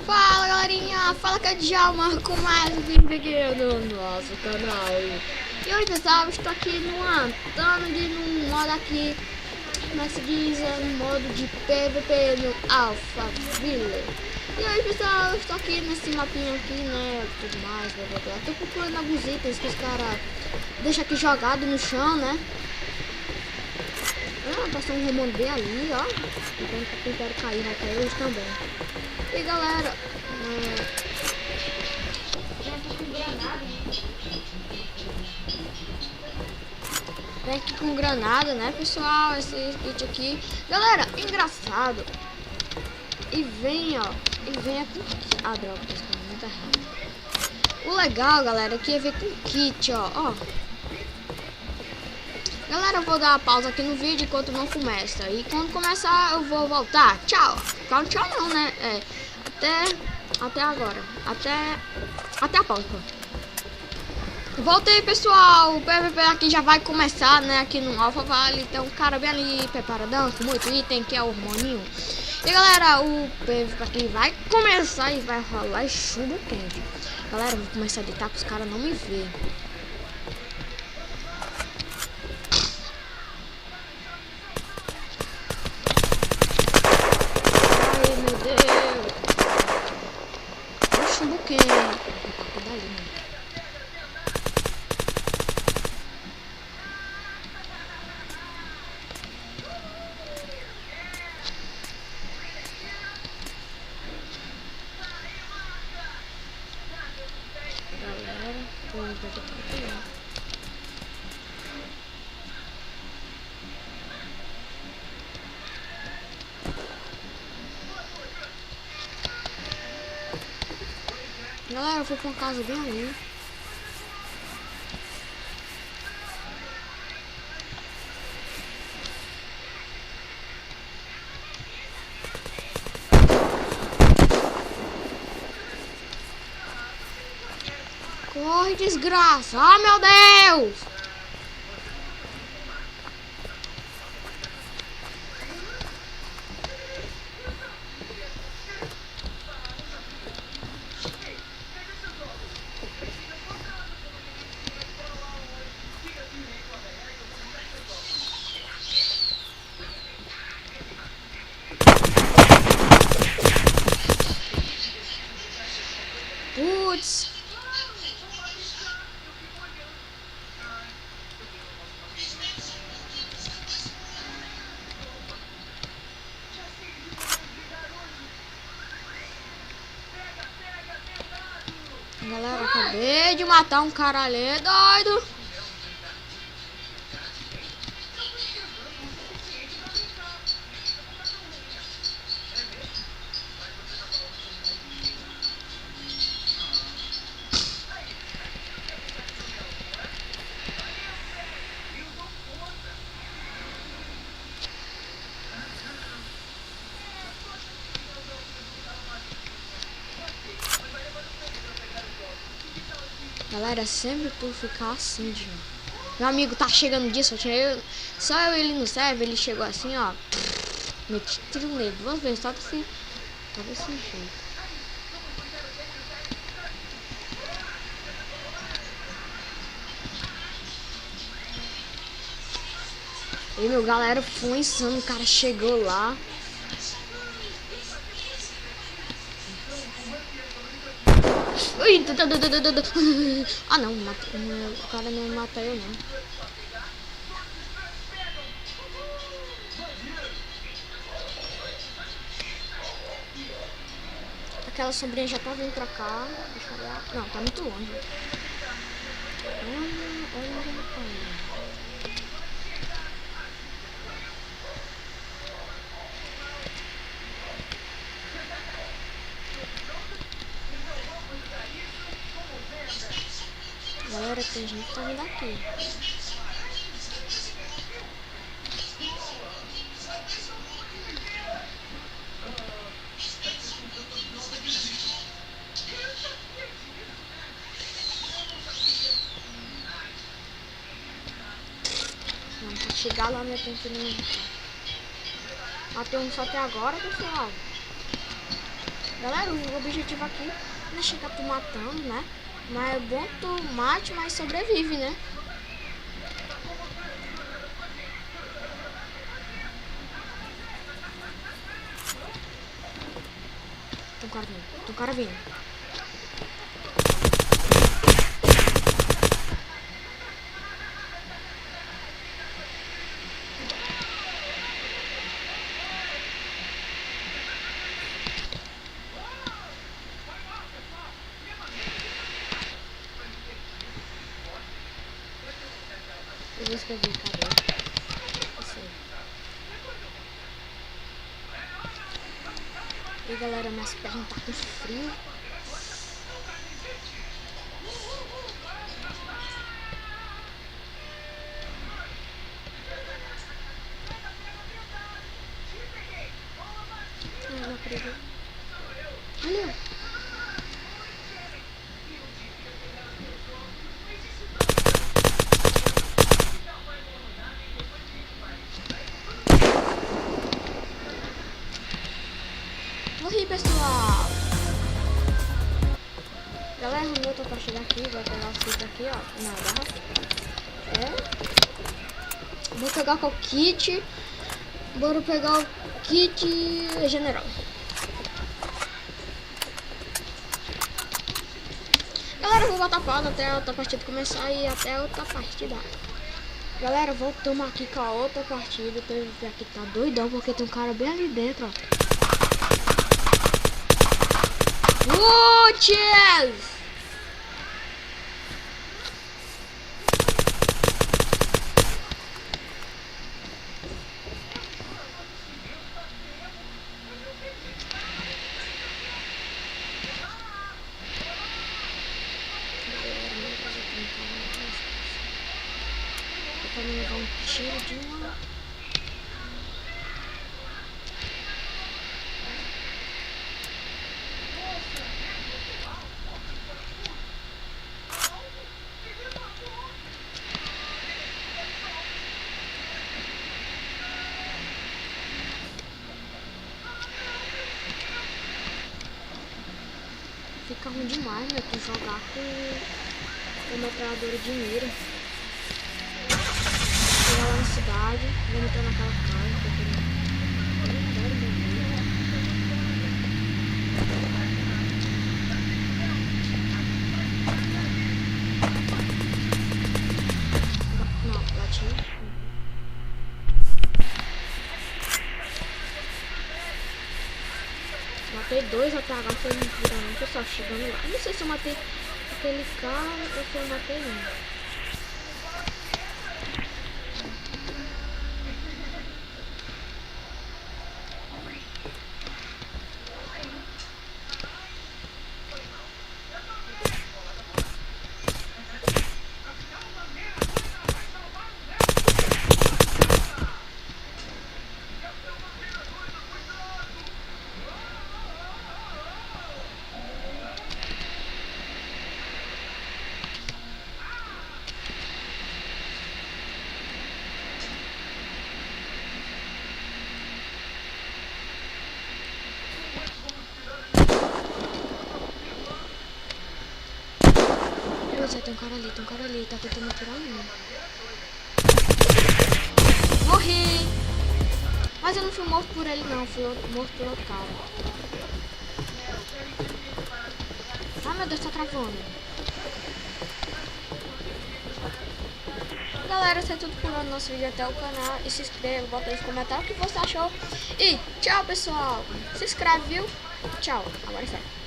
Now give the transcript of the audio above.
Fala galerinha, fala que é Djalma com mais um vídeo aqui no nosso canal. E hoje pessoal, estou aqui num modo aqui, como é que se diz, no modo de PVP no Alphaville. E hoje pessoal, estou aqui nesse mapinha aqui, né, tudo mais, blá blá blá. Tô procurando alguns itens que os caras deixam aqui jogado no chão, né. Passou um romano bem ali, ó. Então quem quer cair, vai cair hoje também. E galera, vem aqui com granada, né pessoal, esse kit aqui. Galera, engraçado. E vem, ó, e vem com droga, pessoal, muito errado. O legal, galera, aqui é ver com kit, ó. Galera, eu vou dar uma pausa aqui no vídeo enquanto não começa. E quando começar eu vou voltar. Tchau. Tchau não, né? Até agora. Até a pausa. Voltei, pessoal. O PVP aqui já vai começar, né? Aqui no Alphaville. Tem um cara bem ali preparadão, com muito item, que é o hormônio. E galera, o PVP aqui vai começar e vai rolar chumbo quente. Galera, eu vou começar a deitar para os caras não me verem. Galera, eu fui pra uma casa bem ali. Corre, desgraça! Ah, meu Deus! Putz! Galera, acabei de matar um cara ali, doido! Galera, sempre por ficar assim, João. Meu amigo tá chegando disso, só eu e ele no server, ele chegou assim, ó. Meti tiro nele, vamos ver, só desse jeito. E meu galera foi insano, o cara chegou lá. Ui, ah não, o cara não mata eu não. Aquela sombrinha já tá vindo pra cá. Deixa eu olhar. Não, tá muito longe. Olha. Galera, tem gente que tá vindo aqui. Não, pra chegar lá, né, tem que não... Matei um só até agora, pessoal. Galera, o objetivo aqui não é chegar tu matando, né? Mas é bom tu mate, mas sobrevive, né? Tem um cara vindo, tem um cara vindo. Eu vou escrever, cadê? Isso aí. E galera, minhas pernas tá com frio. Ai, não acredito. Olha. Morri, pessoal. Galera, arrumou outra partida aqui. Vou pegar o kit aqui, ó. Na barra. Vou pegar com o kit. Bora pegar o kit general. Galera, eu vou botar pausa até a outra partida começar e até a outra partida. Galera, voltamos aqui com a outra partida. O PVP aqui tá doidão porque tem um cara bem ali dentro, ó. Putz! Pra me levar um tiro de uma. Fica ruim demais, né? Tu jogar com metralhadora de mira. Chegar lá na cidade, vou entrar naquela casa, porque eu não quero morrer. Não, bati. Matei dois até agora, foi mentira, não. Pessoal, chegando lá. Eu não sei se eu matei aquele cara ou se eu matei um. Tem um cara ali, tá tentando atirar em mim. Morri! Mas eu não fui morto por ele não, fui morto por outro cara. Ah, meu Deus, tá travando. Galera, isso é tudo por hoje, nosso vídeo até o canal. E se inscreva, bota aí nos comentários o que você achou. E tchau, pessoal. Se inscreve, viu? Tchau. Agora é sério.